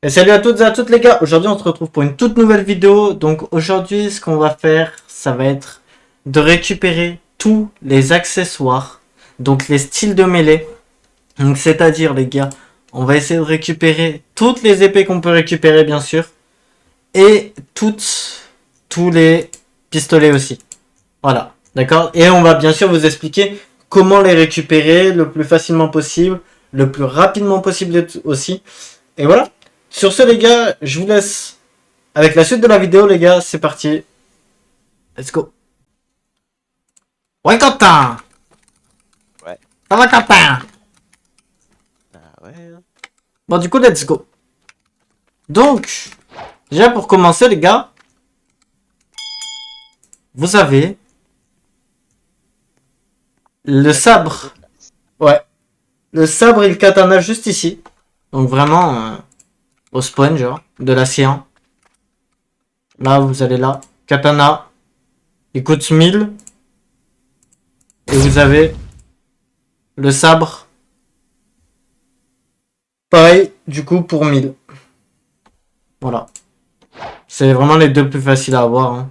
Et salut à toutes et à toutes les gars, aujourd'hui on se retrouve pour une toute nouvelle vidéo. Donc aujourd'hui ce qu'on va faire, ça va être de récupérer tous les accessoires, donc les styles de mêlée. Donc c'est-à-dire les gars, on va essayer de récupérer toutes les épées qu'on peut récupérer bien sûr. Et tous les pistolets aussi. Voilà, d'accord. Et on va bien sûr vous expliquer comment les récupérer le plus facilement possible, le plus rapidement possible aussi. Et voilà. Sur ce les gars, je vous laisse avec la suite de la vidéo les gars, c'est parti. Let's go. Ouais Quentin. Ouais. Ça va Quentin? Ah ouais. Hein. Bon du coup let's go. Donc, déjà pour commencer les gars, vous avez le sabre. Ouais. Le sabre et le katana juste ici. Donc vraiment au spawn genre, de l'océan. Là vous allez là. Katana. Il coûte 1000. Et vous avez le sabre. Pareil, du coup, pour 1000. Voilà. C'est vraiment les deux plus faciles à avoir, hein,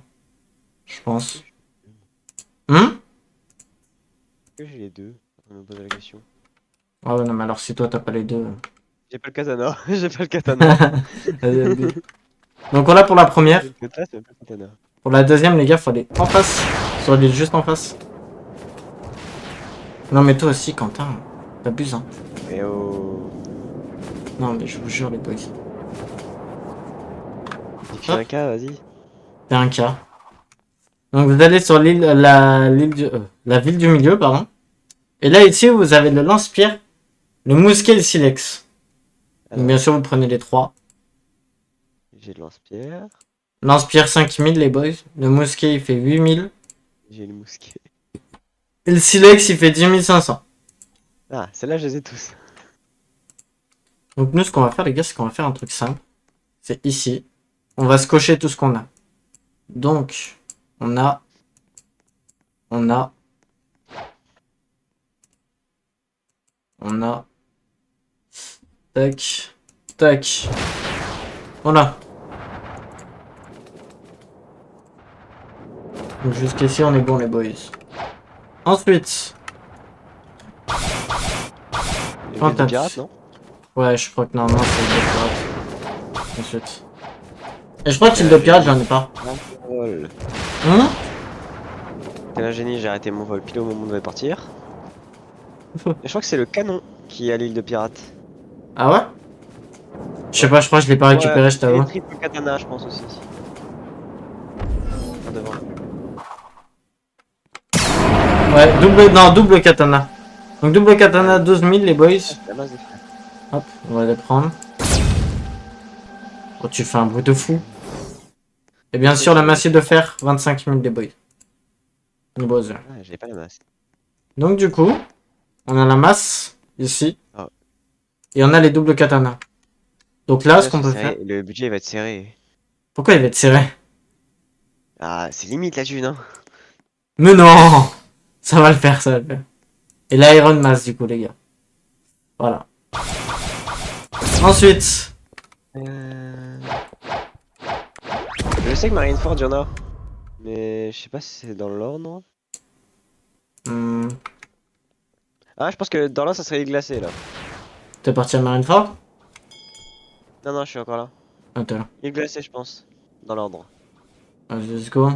je pense. Que j'ai les deux? On me pose la question. Ah ouais, non, mais alors si toi t'as pas les deux. J'ai pas le katana. J'ai pas le katana. Donc voilà pour la première. J'ai le katana, c'est pas le katana. Pour la deuxième, les gars, faut aller en face. Sur l'île juste en face. Non, mais toi aussi, Quentin. T'abuses, hein. Mais oh. Non, mais je vous jure, les boys. Dis que j'ai un cas, vas-y. C'est un cas. Donc vous allez sur l'île, la ville du milieu, pardon. Et là, ici, vous avez le lance-pierre, le mousquet et le silex. Donc, bien Alors, sûr, vous prenez les trois. j'ai le lance-pierre. Lance-pierre 5000, les boys. Le mousquet, il fait 8000. J'ai le mousquet. Et le silex, il fait 10 500. Ah, celle-là, je les ai tous. Donc nous, ce qu'on va faire, les gars, c'est qu'on va faire un truc simple. C'est ici. On va se cocher tout ce qu'on a. Donc, on a... On a... Tac. Tac. Voilà. Donc jusqu'ici, on est bon, les boys. Ensuite... J'ai Quand le t'as... pirate, non? Ouais, je crois que normalement, c'est le pirate. Ensuite... Et je crois que le pirate, j'en ai pas. Vol. T'es un génie, j'ai arrêté mon vol pile au moment où on devait partir. Et je crois que c'est le canon qui est à l'île de pirate. Ah ouais? Je sais pas, je crois que je l'ai pas Ouais, récupéré, je et les t'avoue. triple katana, je pense aussi. En devant. Ouais, double katana. Donc double katana, 12 000 les boys. Ah, c'est la base des frères. Hop, on va les prendre. Oh, tu fais un bruit de fou. Et bien sûr, la massue de fer, 25 000 les boys. Les boys. Ah, j'ai pas la masse. Donc du coup, on a la masse, ici. Ah. Et on a les doubles katanas. Donc là, ce qu'on peut faire... Le budget va être serré. Pourquoi il va être serré? Ah, c'est limite la thune, hein. Mais non! Ça va le faire, ça va le faire. Et l'Iron Mass, du coup, les gars. Voilà. Ensuite... Je sais que Marineford, il y en a. Mais je sais pas si c'est dans l'ordre. Ah, je pense que dans l'ordre, ça serait glacé, là. T'es parti à Marineford? Non, non, je suis encore là. Ah, t'es là. Il est glacé, je pense. Dans l'ordre. Vas-y, let's go.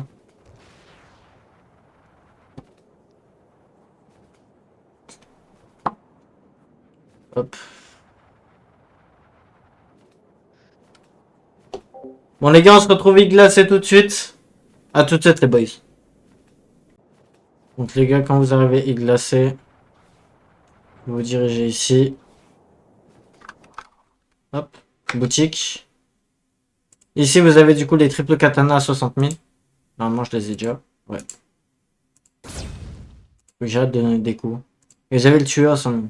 Hop. Bon les gars, on se retrouve glacé tout de suite. À tout de suite les boys. Donc les gars, quand vous arrivez glacé, vous vous dirigez ici. Hop, boutique. Ici vous avez du coup les triple katana à 60 000. Normalement je les ai déjà. Ouais. J'ai hâte de donner des coups. Et vous avez le tueur à 100 000.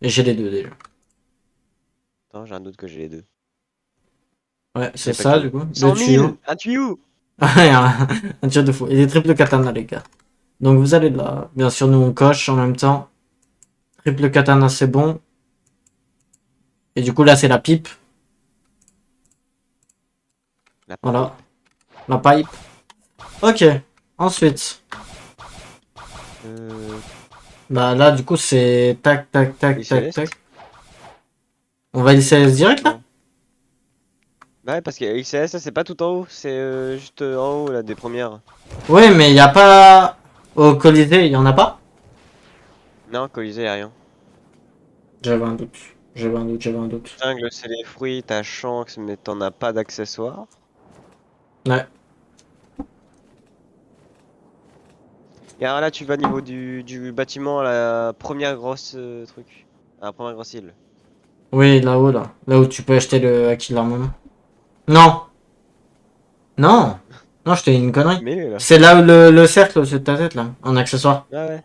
Et j'ai les deux déjà. Attends, j'ai un doute que j'ai les deux. Ouais, Je c'est sais pas ça qui. du coup. 100 Le 000 tuyau. Un tuyau. Un tuyau de fou. Et les triple katana les gars. Donc vous allez là. Bien sûr nous on coche en même temps. Triple katana c'est bon. Et du coup là c'est la pipe. La Voilà. pipe. La pipe. Ok. Ensuite. Bah là, du coup, c'est tac, tac, tac, Et tac, tac. Céleste? On va laisser direct là? Non. Bah ouais, parce que XLS, ça c'est pas tout en haut, c'est juste en haut là, des premières. Ouais, mais il y a pas. Au Colisée, il y en a pas? Non, Colisée, y'a rien. J'avais un doute. J'avais un doute, j'avais un doute. Jungle, c'est les fruits, t'as Shanks, mais t'en as pas d'accessoires. Ouais. Et alors là, tu vas au niveau du bâtiment à la première grosse truc. À la première grosse île. Oui, là-haut, là. Là où tu peux acheter le Aquila Armament. Non! Non! Non, je t'ai dit une connerie. Mais là. C'est là où le cercle au-dessus de ta tête, là. En accessoire. Ah ouais.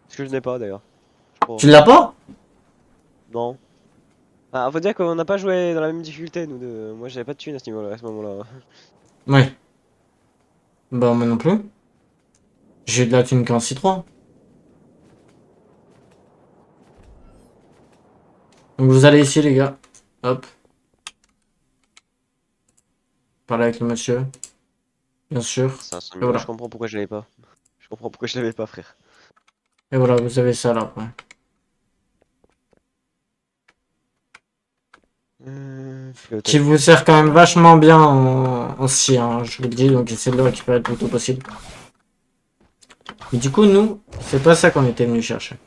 Ce que je n'ai pas d'ailleurs. Je crois. Tu l'as pas? Non. Ah, faut dire qu'on n'a pas joué dans la même difficulté, nous deux. Moi, j'avais pas de thunes à ce niveau-là, à ce moment-là. Oui. Bah, moi non plus. J'ai de la thune qu'en C3. Donc vous allez ici, les gars. Hop. Parler avec le monsieur. Bien sûr. 500 Et 000. Je voilà. comprends pourquoi je l'avais pas. Je comprends pourquoi je l'avais pas, frère. Et voilà, vous avez ça là après. Qui Philothèque. vous sert quand même vachement bien en scie, hein, je vous le dis, donc essayez de le récupérer le plus tôt possible. Mais du coup, nous, c'est pas ça qu'on était venu chercher.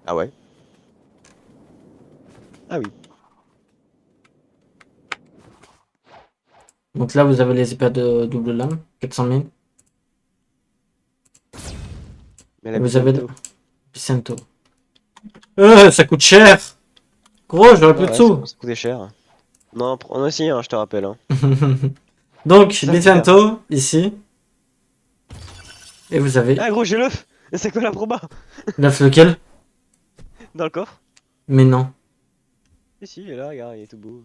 Ah ouais. Ah oui. Donc là, vous avez les épées de double lame, 400 000. Mais Et la vous avez le Bizento. Picento. Ça coûte cher! Gros, j'aurais plus Ah de ouais, ça sous. commence à coûter cher. Non, on a aussi, hein, je te rappelle. Hein. Donc, Ça coûte cher. Picento, ici. Et vous avez Ah gros, j'ai l'œuf. C'est quoi la proba? l'œuf lequel? Dans le coffre? Mais non. Si, il est là, regarde, il est tout beau.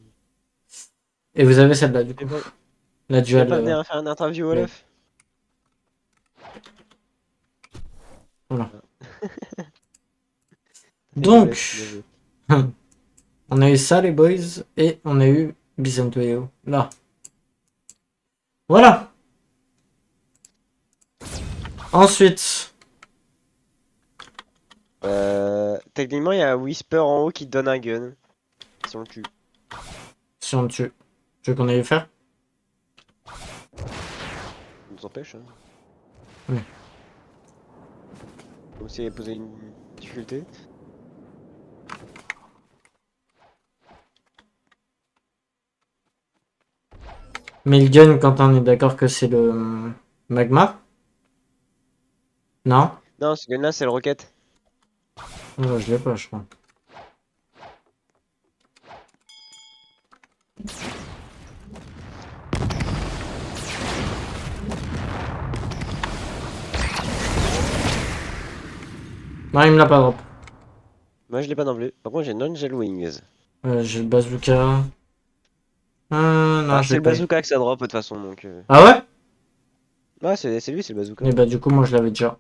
Et vous avez celle-là, du Tu coup. veux pas, La tu veux dual. pas venir faire une interview à Blade. l'œuf? Voilà. T'as fait noblesse, bien Donc, joué. on a eu ça, les boys, et on a eu Picento et O. Là. Voilà. Ensuite, Techniquement, il y a Whisper en haut qui te donne un gun. Si on le tue. si on tue, tu veux qu'on aille le faire? Ça nous empêche, hein. Oui. Comme si elle posait une difficulté. Mais le gun, quand on est d'accord que c'est le magma? Non? Non, ce gun là, c'est le rocket. Je l'ai pas, je crois. Non, il me l'a pas drop. Moi, je l'ai pas non plus. Par contre, j'ai Non-Gel Wings. J'ai le bazooka. Non, Ah, je c'est l'ai le pas eu. bazooka que ça drop de toute façon, donc. Ah ouais? Ouais, c'est lui, c'est le bazooka. Et bah, du coup, moi, je l'avais déjà.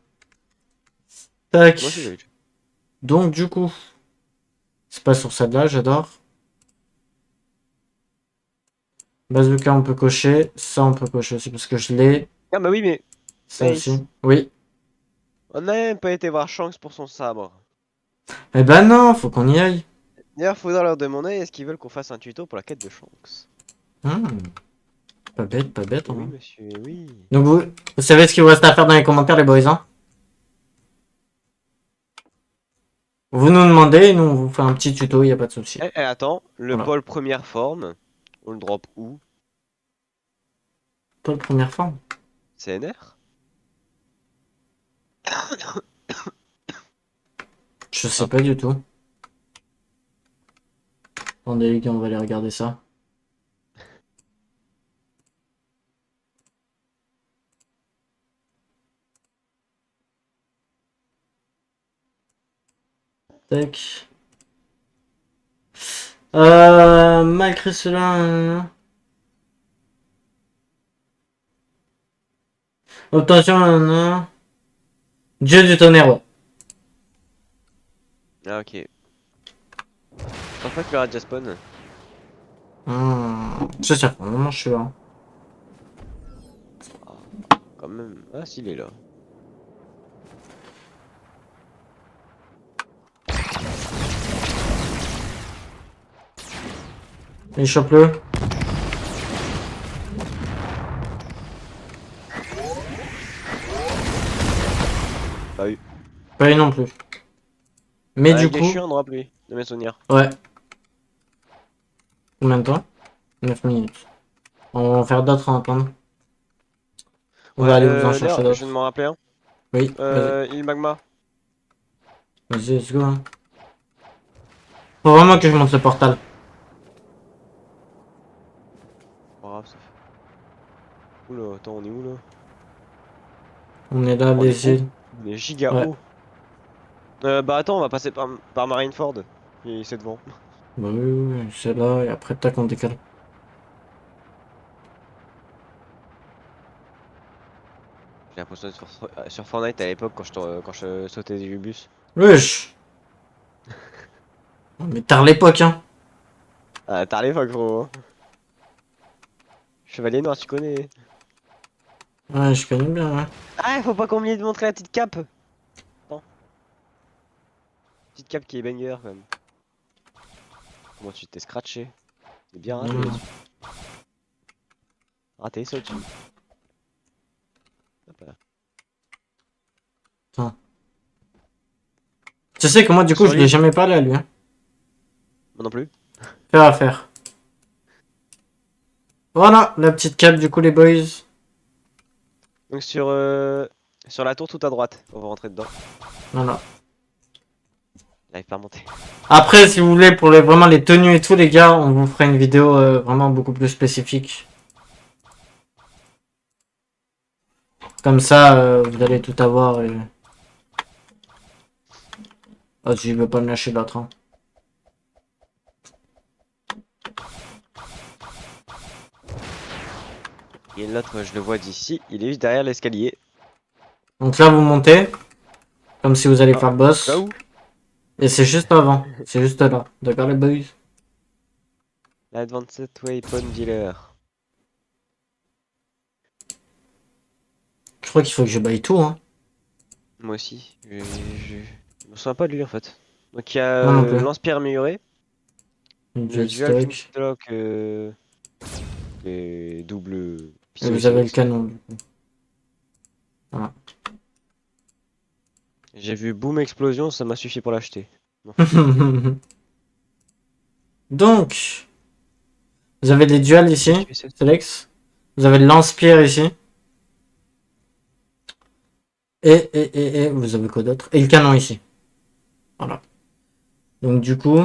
Moi aussi, Tac. j'avais. Donc, du coup, c'est pas sur celle-là, j'adore. Bazooka, on peut cocher. Ça, on peut cocher aussi parce que je l'ai. Ah, bah oui, mais. Ça Face. aussi. Oui. On n'a même pas été voir Shanks pour son sabre. Eh ben non, faut qu'on y aille. D'ailleurs, faudra leur demander est-ce qu'ils veulent qu'on fasse un tuto pour la quête de Shanks. Hmm, pas bête, Et oui, hein. monsieur, et oui. Donc, vous savez ce qu'il vous reste à faire dans les commentaires, les boys, hein? Vous nous demandez et nous, on vous fait un petit tuto, y a pas de souci. Attends, le Voilà. pôle première forme, on le drop où? Pas de première forme. CNR? Je sais Ah. pas du tout. Attendez, les gars, on va aller regarder ça. Tac. Malgré cela. Obtention. Dieu du tonnerre, ouais. Ah, ok. Je pense pas qu'il aura déjà spawn. Ça fait un moment que je suis là. Quand même. Ah, s'il est là. Il chope-le. Pas eu. Pas lui non plus. Mais du Il est coup, chiant, drop lui, de mes souvenirs. ouais. Combien de temps? 9 minutes. On va en faire d'autres en attendant. On Ouais, va aller vous en chercher d'ailleurs, je viens de d'autres. m'en rappeler un. Oui, vas-y. Il magma. Vas-y, let's go. Hein. Faut vraiment que je monte le portal. Pas grave, ça fait. Oula, attends, on est où là? On est là, On est les haut. îles. On est giga Ouais. haut. Bah attends, on va passer par Marineford. Et c'est devant. Bah oui, oui, oui, c'est là, et après, tac, on décale. J'ai l'impression d'être sur Fortnite à l'époque quand je sautais du bus. Wesh! Mais tard l'époque, hein. Ah, t'as l'époque, gros. Hein. Chevalier noir, tu connais. Ouais, je connais bien, ouais. Ah, faut pas qu'on m'oublie de montrer la petite cape. Attends. Petite cape qui est banger quand même. Comment tu t'es scratché? C'est bien raté Non, non. là-dessus. Raté, ça au-dessus. Hop là. Attends. Tu sais que moi, du coup, Sur je l'ai lui. jamais parlé à lui, hein. Moi non plus. Faire à faire. Voilà, la petite cape, du coup, les boys. Donc sur la tour tout à droite. On va rentrer dedans. Voilà. Il arrive pas à monter. Après, si vous voulez, pour vraiment les tenues et tout, les gars, on vous fera une vidéo vraiment beaucoup plus spécifique. Comme ça, vous allez tout avoir. Et... Ah, si je veux pas me lâcher l'autre. Hein. Et l'autre, je le vois d'ici. Il est juste derrière l'escalier. Donc là, vous montez. Comme si vous allez Ah, faire le là boss. où? Et c'est juste avant. C'est juste là. D'accord, les boys? L'Advanced Weapon Dealer. Je crois qu'il faut que je baille tout. Hein. Moi aussi. Je me souviens pas de lui en fait. Donc il y a Moi non plus. lance-pierre amélioré. Une Le dual Dual stock. Flintlock. Et double Et pistolet vous avez le silex. canon. Du coup. Voilà. J'ai vu Boom Explosion, ça m'a suffi pour l'acheter. Bon. Donc, vous avez les duals ici. Tu fais ça. Telex. Vous avez le lance-pierre ici. Et vous avez quoi d'autre? Et le canon ici. Voilà. Donc du coup,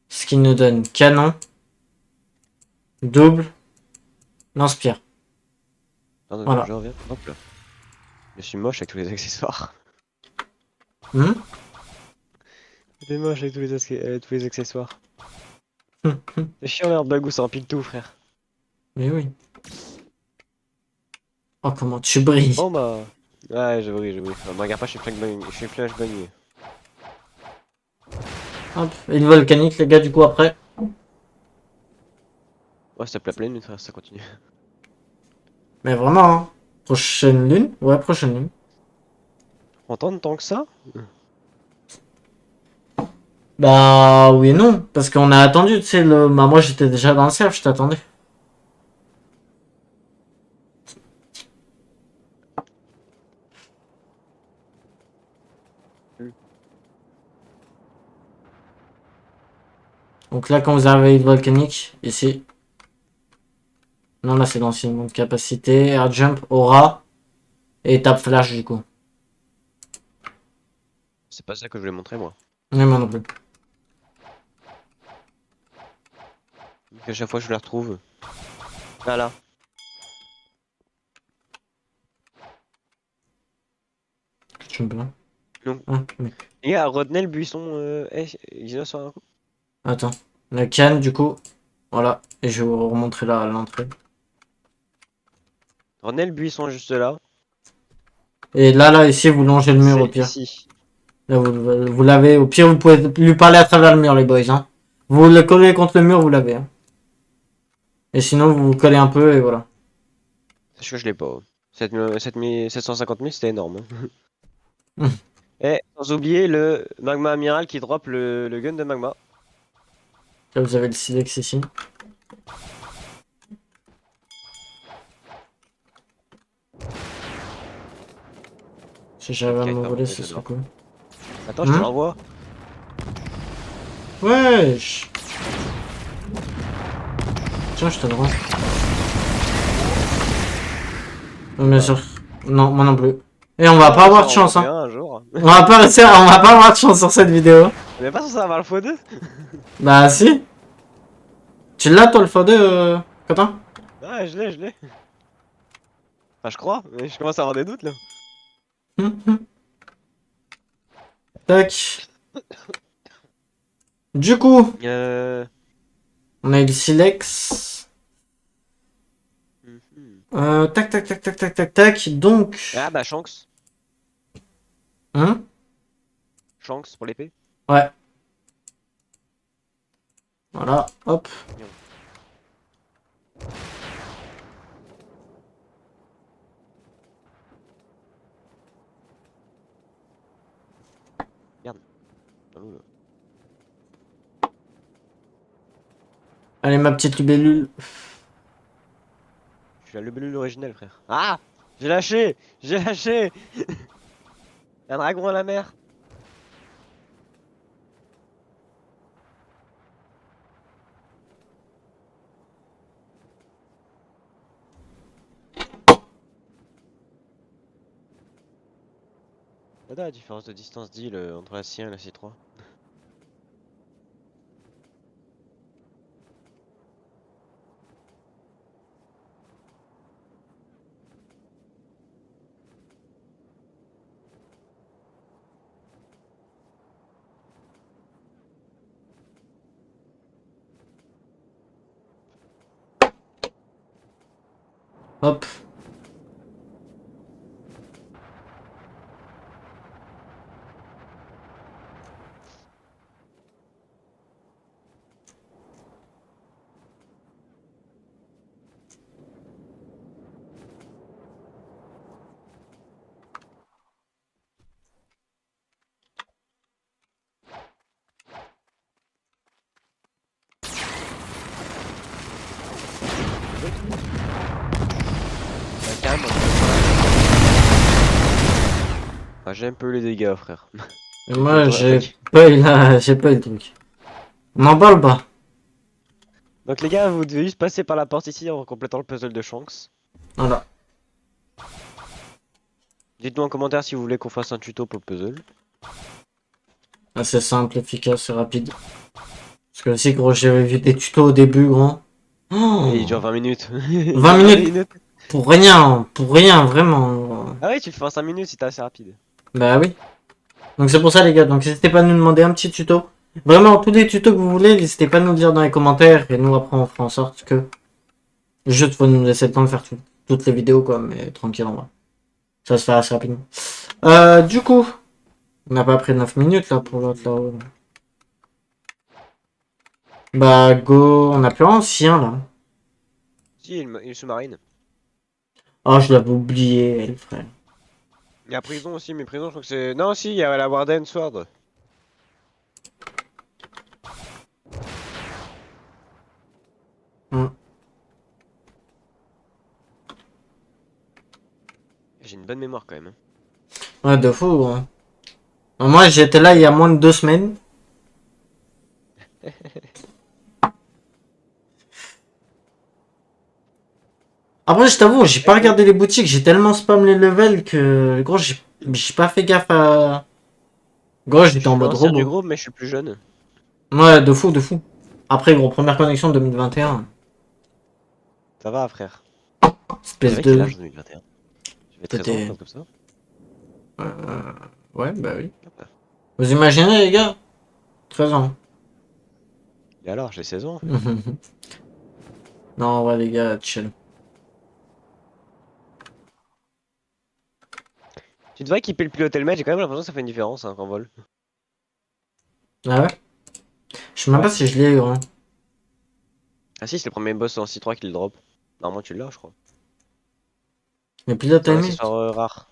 ce qui nous donne canon, double, lance-pierre. Pardon, Voilà. je reviens. Hop là. Je suis moche avec tous les accessoires. Hmm. C'est moche avec tous les accessoires. C'est chiant l'air de bagou, ça empile tout, frère. Mais oui. Oh, comment tu brilles. Bon bah. Ouais, je brille, je brille. Me regarde pas, je suis flashbang. Hop. Une volcanique, les gars, du coup, après. Ouais, ça plaît plein de frère, ça continue. Mais vraiment, hein. Prochaine lune? Ouais, prochaine lune. On tente tant que ça? Bah, oui et non. Parce qu'on a attendu, tu sais, le... Bah, moi, j'étais déjà dans le serve, je t'attendais. Donc là, quand vous avez une volcanique, ici. Non, là, c'est l'enseignement de capacité. Air jump, aura. Et étape flash, du coup. C'est pas ça que je voulais montrer moi. Oui, moi non plus. Donc à chaque fois je la retrouve. Ah là. Tu me plains. Donc, Ah, oui. les gars, retenez le buisson. Xenos sur un coup. Attends. La canne, du coup. Voilà. Et je vais vous remontrer là à l'entrée. Retenez le buisson juste là. Et là, ici, vous longez le mur au C'est pire. ici. Là, vous l'avez. Au pire, vous pouvez lui parler à travers le mur, les boys. Hein. Vous le collez contre le mur, vous l'avez. Hein. Et sinon, vous vous collez un peu et voilà. Sache que je l'ai pas. 750 000, c'était énorme, hein. Et sans oublier le magma amiral qui drop le gun de magma. Là, vous avez le silex ici. Si Pas de j'arrive à kite, me par contre, voler, mais ce je serait dois. cool. Attends, je te l'envoie. Wesh. Tiens, je te le rends. Non, bien sûr. Non, moi non plus. Et on va Ah, on pas va avoir s'en de chance, rencontrer hein. un jour. On va pas réussir, on va pas avoir de chance sur cette vidéo. On est pas censé avoir le x2? Bah si. Tu l'as toi le x2, Quentin? Ouais, je l'ai, je l'ai. Enfin, je crois, mais je commence à avoir des doutes là. Tac. Du coup, Euh. on a eu le silex. Mhm. Tac, tac, tac, tac, tac, tac, tac. Donc. Ah bah, Shanks. Hein? Shanks pour l'épée. Ouais. Voilà, hop. Merde. Oh, Allez, ma petite libellule. je suis la lebellule originelle, frère. Ah! J'ai lâché! J'ai lâché! Un dragon à la mer! Regarde la différence de distance d'île entre la C1 et la C3. Hop. Bah, carrément. Ah, j'ai un peu les dégâts, frère. Et J'ai fait moi, autant j'ai d'attaques. pas eu la... j'ai pas eu le truc. On en parle pas. Donc les gars, vous devez juste passer par la porte ici en complétant le puzzle de Shanks. Voilà. Dites-nous en commentaire si vous voulez qu'on fasse un tuto pour le puzzle. Assez simple, efficace et rapide. Parce que aussi, gros, j'avais vu des tutos au début, gros. Et Oh, il dure 20 minutes. Il 20 dure 20 minutes minutes. pour rien, vraiment. Ah oui, tu le fais en 5 minutes si t'es assez rapide. Bah oui. Donc c'est pour ça, les gars. Donc n'hésitez pas à nous demander un petit tuto. Vraiment, tous les tutos que vous voulez, n'hésitez pas à nous le dire dans les commentaires. Et nous, après, on fera en sorte que juste faut nous laisser le temps de faire toutes les vidéos, quoi. Mais tranquille, on va. Ça se fait assez rapidement. Du coup, on n'a pas pris 9 minutes, là, pour l'autre, là-haut. Bah, go. On a plus ancien, là. Si, il sous-marine. Oh, je l'avais oublié, elle, frère. Il y a prison aussi, mais prison, je crois que c'est. Non, si, il y a la Warden Sword. Hmm. J'ai une bonne mémoire quand même, hein. Ouais, de fou, hein. Moi, j'étais là il y a moins de 2 semaines. Après, je t'avoue, j'ai pas regardé les boutiques, j'ai tellement spam les levels que, gros, j'ai pas fait gaffe à... Gros, Je j'étais en suis mode l'ancien du robot. groupe, mais je suis plus jeune. Ouais, de fou, de fou. Après, gros, première connexion 2021. Ça va, frère. Espèce J'avais quel de... âge en 2021? J'avais 13 ans, T'étais... comme ça. Ouais, bah oui. Ah bah. Vous imaginez, les gars? 13 ans. Et alors, j'ai 16 ans. Non, ouais, les gars, chill. Tu devrais équiper le pilote helmet, j'ai quand même l'impression que ça fait une différence hein, en vol. Ah ouais? Je sais même Ouais. pas si je l'ai eu, hein. Ah si, c'est le premier boss en C3 qui le drop. Normalement, tu l'as, je crois. Mais pilote C'est un timing. accessoire rare.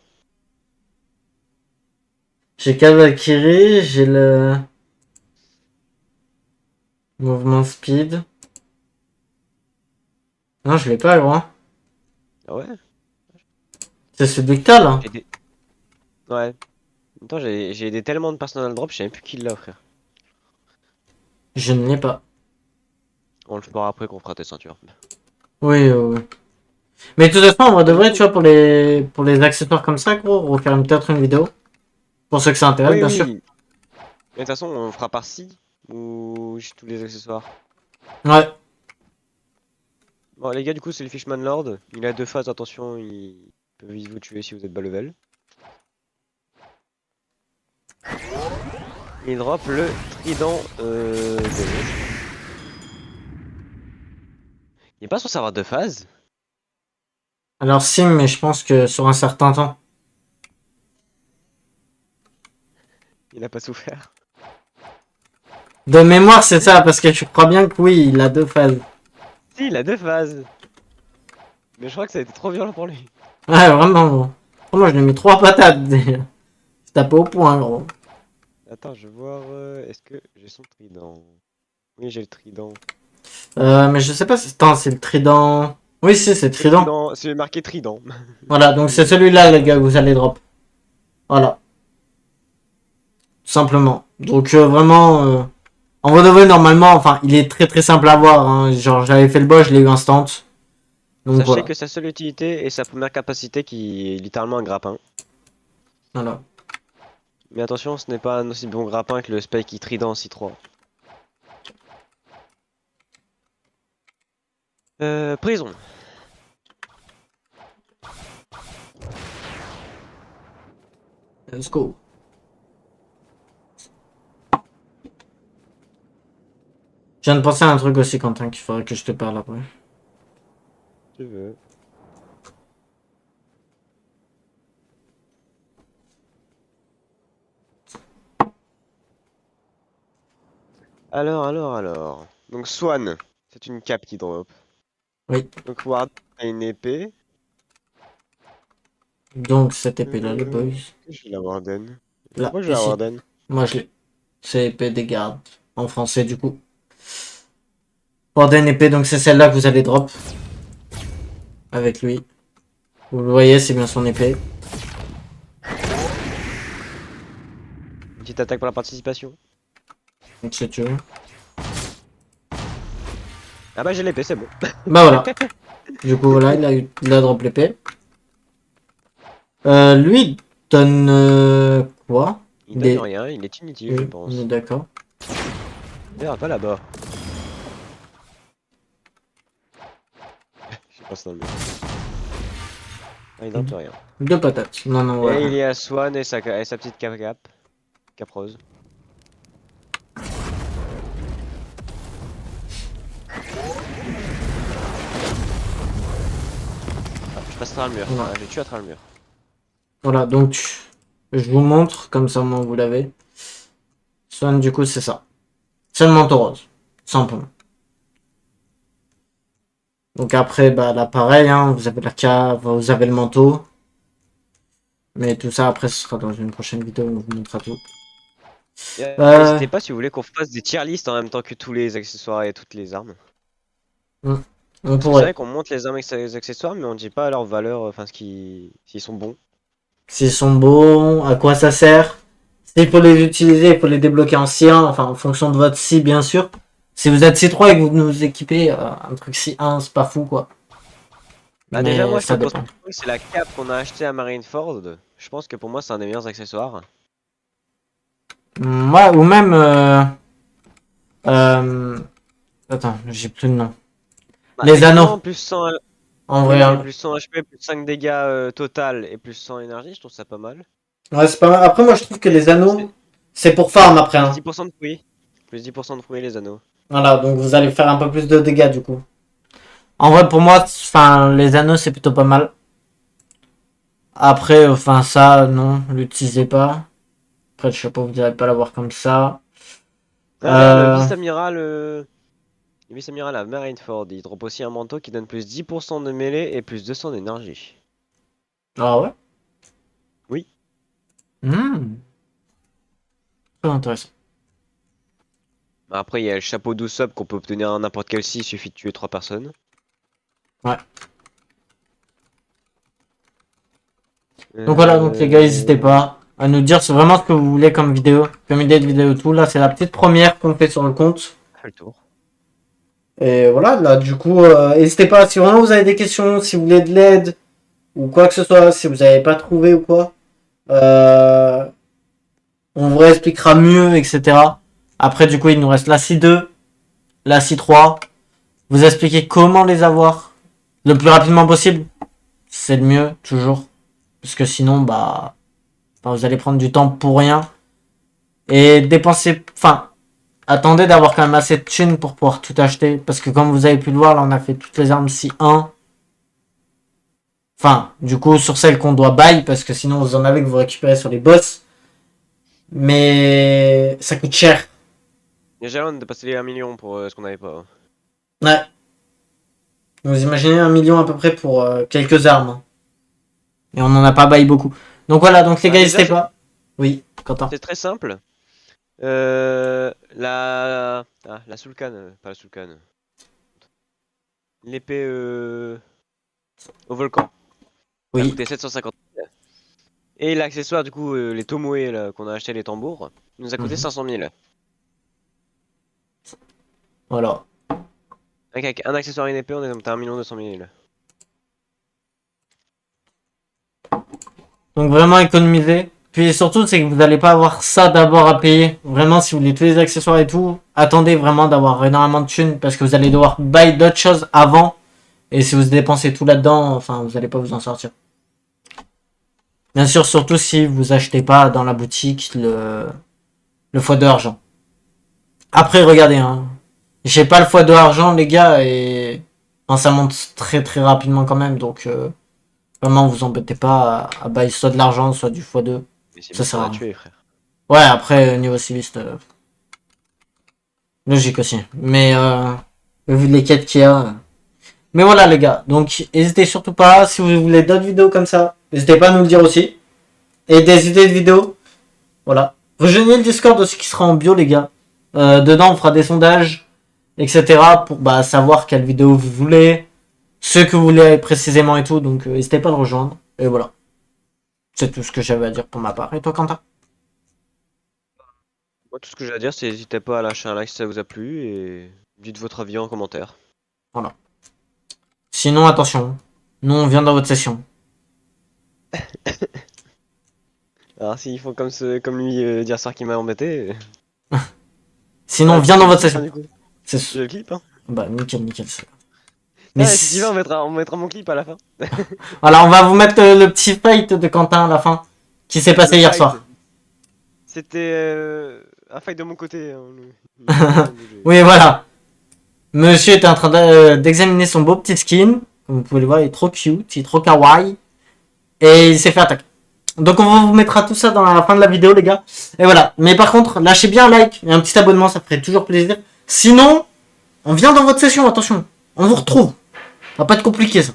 J'ai Valkyrie, j'ai le mouvement speed. Non, je l'ai pas, gros. Ah ouais? C'est celui que t'as, là. J'ai des... Ouais. En même temps, j'ai des tellement de personal drop, je sais même plus qui l'a, frère. Je ne l'ai pas. On le fera après qu'on fera tes ceintures. Oui, oui. Mais de toute façon, on va Du devrait, coup, tu vois, pour les accessoires comme ça, gros, refaire peut-être une vidéo. Pour ceux que ça intéresse, oui, bien sûr. oui. Mais de toute façon, on fera par-ci ou juste tous les accessoires. Ouais. Bon, les gars, du coup, c'est le Fishman Lord. Il a 2 phases, attention, il peut vite vous tuer si vous êtes bas level. Il drop le trident de l'autre. Il est pas censé avoir 2 phases. Alors, sim, mais je pense que sur un certain temps. Il a pas souffert. De mémoire, c'est ça, parce que je crois bien que oui, il a 2 phases. Si, il a 2 phases. Mais je crois que ça a été trop violent pour lui. Ouais, vraiment, gros. Moi, je lui ai mis 3 patates, déjà. Je tapé au point, gros. Attends, je vais voir. Est-ce que j'ai son trident? Oui, j'ai le trident. Mais je sais pas si attends, c'est le trident. Oui, si, c'est le C'est le trident. trident, c'est marqué trident. Voilà, donc c'est celui-là, les gars, que vous allez drop. Voilà. Tout simplement. Donc, vraiment, en vrai de vrai, normalement, enfin, il est très très simple à voir. Hein. Genre, j'avais fait le boss, je l'ai eu instant. Donc, Sachez voilà. que sa seule utilité est sa première capacité qui est littéralement un grappin. Voilà. Mais attention, ce n'est pas un aussi bon grappin que le Spike Trident C3. Prison. Let's go. Je viens de penser à un truc aussi, Quentin, qu'il faudrait que je te parle après. Tu veux. Alors. Donc Swan, c'est une cape qui drop. Oui. Donc Ward a une épée. Donc, cette épée-là, les boys. Je vais la Warden. Là, Pourquoi je vais la ici. Warden? Moi, je l'ai. C'est épée des gardes. En français, du coup. Borden épée, donc c'est celle-là que vous allez drop. Avec lui. Vous le voyez, c'est bien son épée. Une petite attaque pour la participation. Donc, c'est tué. Ah bah j'ai l'épée, c'est bon. Bah voilà. Du coup, voilà, il a drop l'épée. Lui, donne quoi? Il donne Des... rien, il est inutile, je Oui, pense. on est d'accord. D'ailleurs, pas là-bas. Je passe dans le mur. Ah, il donne rien. 2 patates. Non, non, Et ouais. il y a Swan et sa petite cap rose. Ah, je passe à travers le mur. Voilà. Ah, je tue à travers le mur. Voilà, donc je vous montre, comme ça, moi, vous l'avez. Swan, du coup, c'est ça. C'est le manteau rose. Simplement. Donc après, bah là, pareil, hein, vous avez la cave, vous avez le manteau. Mais tout ça, après, ce sera dans une prochaine vidéo, on vous montrera tout. Et, Euh, n'hésitez pas si vous voulez qu'on fasse des tier list en même temps que tous les accessoires et toutes les armes. on Parce que c'est vrai pourrait. qu'on monte les armes et les accessoires, mais on dit pas leur valeur, enfin s'ils sont bons. S'ils sont bons, à quoi ça sert. S'il faut les utiliser, il faut les débloquer en C1, enfin en fonction de votre C bien sûr. Si vous êtes C3 et que vous nous équipez un truc C1, c'est pas fou quoi. Bah déjà Mais moi je te ça propose, dépend. c'est la cape qu'on a acheté à Marineford. Je pense que pour moi c'est un des meilleurs accessoires. Ouais, ou même... euh, attends, j'ai plus le nom. Bah, Les techniquement, anneaux, plus 100, en vrai. oui, et Hein. plus 100 HP, plus 5 dégâts total et plus 100 énergie, je trouve ça pas mal. Ouais, c'est pas mal. Après, moi je trouve que les C'est anneaux, c'est pour farm après. plus Hein. 10% de fruits. Plus 10% de fruits les anneaux. Voilà, donc vous allez faire un peu plus de dégâts du coup. En vrai, pour moi, enfin, les anneaux, c'est plutôt pas mal. Après, enfin, ça, non, l'utilisez pas. Après, je sais pas, vous direz pas l'avoir comme ça. Ah, regarde, le Euh, vice-amiral, Ibis Amiral à Marineford. Il drop aussi un manteau qui donne plus 10% de mêlée et plus 200 d'énergie. Ah ouais? Oui. Très intéressant. Après, il y a le chapeau d'Usopp qu'on peut obtenir à n'importe quel site, il suffit de tuer 3 personnes. Ouais. Donc voilà, donc les gars, n'hésitez pas à nous dire c'est vraiment ce que vous voulez comme vidéo, comme idée de vidéo tout. Là, c'est la petite première qu'on fait sur le compte. Fait le tour. Et voilà, là, du coup, n'hésitez pas si vraiment vous avez des questions, si vous voulez de l'aide ou quoi que ce soit, si vous n'avez pas trouvé ou quoi, on vous réexpliquera mieux, etc. Après, du coup, il nous reste la C2, la C3. Vous expliquez comment les avoir le plus rapidement possible. C'est le mieux, toujours. Parce que sinon, bah vous allez prendre du temps pour rien. Et dépenser... Enfin, attendez d'avoir quand même assez de thunes pour pouvoir tout acheter. Parce que comme vous avez pu le voir, là, on a fait toutes les armes C1. Enfin, du coup, sur celles qu'on doit buy. Parce que sinon, vous en avez que vous récupérez sur les boss. Mais ça coûte cher. Déjà, on a dépassé les 1 million pour ce qu'on avait pas. Ouais. Vous imaginez 1 million à peu près pour quelques armes. Et on n'en a pas buy beaucoup. Donc voilà, donc les gars, n'hésitez pas. Oui, Quentin. C'est très simple. La Sulcan, pas la Sulcan. L'épée au volcan. Ça a Oui. coûté 750 000. Et l'accessoire, du coup, les Tomoe là, qu'on a acheté, les tambours, il nous a coûté 500 000. Voilà. Avec un accessoire et une épée, on est à 1 200 000. Donc vraiment économiser. Puis surtout, c'est que vous n'allez pas avoir ça d'abord à payer. Vraiment, si vous voulez tous les accessoires et tout, attendez vraiment d'avoir énormément de thunes parce que vous allez devoir buy d'autres choses avant. Et si vous dépensez tout là-dedans, enfin, vous n'allez pas vous en sortir. Bien sûr, surtout si vous achetez pas dans la boutique le x2 argent. Après, regardez, hein. J'ai pas le x2 argent, les gars, et enfin, ça monte très très rapidement quand même. Donc, vraiment, vous embêtez pas à buy soit de l'argent, soit du x2. Mais c'est Ça bon sert qu'on à a rien. tué, frère. Ouais, après, niveau civiliste, logique aussi. Mais, vu les quêtes qu'il y a. Mais voilà, les gars. Donc, n'hésitez surtout pas. Si vous voulez d'autres vidéos comme ça, n'hésitez pas à nous le dire aussi. Et des idées de vidéos. Voilà. Rejoignez le Discord aussi qui sera en bio, les gars. Dedans, on fera des sondages, etc. pour savoir quelle vidéo vous voulez. Ce que vous voulez précisément et tout. Donc, n'hésitez pas à le rejoindre. Et voilà. C'est tout ce que j'avais à dire pour ma part. Et toi, Quentin? Moi, tout ce que j'ai à dire, c'est n'hésitez pas à lâcher un like si ça vous a plu et dites votre avis en commentaire. Voilà. Sinon, attention. Nous, on vient dans votre session. Alors, s'ils font comme lui dire ça qui m'a embêté. Sinon, viens dans votre session. Du coup. C'est Je le clip, hein. Bah, nickel, nickel. Mais si tu veux, on mettra mon clip à la fin. Voilà, on va vous mettre le petit fight de Quentin à la fin. Qui s'est passé hier soir. C'était un fight de mon côté. Oui, voilà. Monsieur était en train d'examiner son beau petit skin. Comme vous pouvez le voir, il est trop cute, il est trop kawaii. Et il s'est fait attaquer. Donc on vous mettra tout ça dans la fin de la vidéo, les gars. Et voilà. Mais par contre, lâchez bien un like et un petit abonnement, ça ferait toujours plaisir. Sinon, on vient dans votre session, attention. On vous retrouve. Ça va pas être compliqué, ça.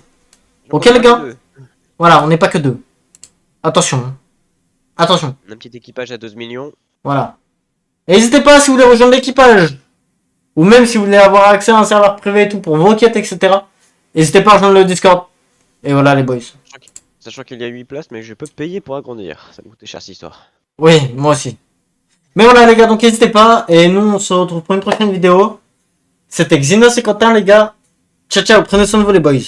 Ok, les gars? Voilà, on n'est pas que deux. Attention. Attention. Un petit équipage à 12 millions. Voilà. N'hésitez pas si vous voulez rejoindre l'équipage. Ou même si vous voulez avoir accès à un serveur privé et tout pour vos quêtes, etc. N'hésitez pas à rejoindre le Discord. Et voilà les boys. Sachant qu'il y a 8 places, mais je peux payer pour agrandir. Ça me coûtait cher cette histoire. Oui, moi aussi. Mais voilà les gars, donc n'hésitez pas. Et nous on se retrouve pour une prochaine vidéo. C'était Xenos et Quentin les gars. Ciao ciao, prenez soin de vous les boys.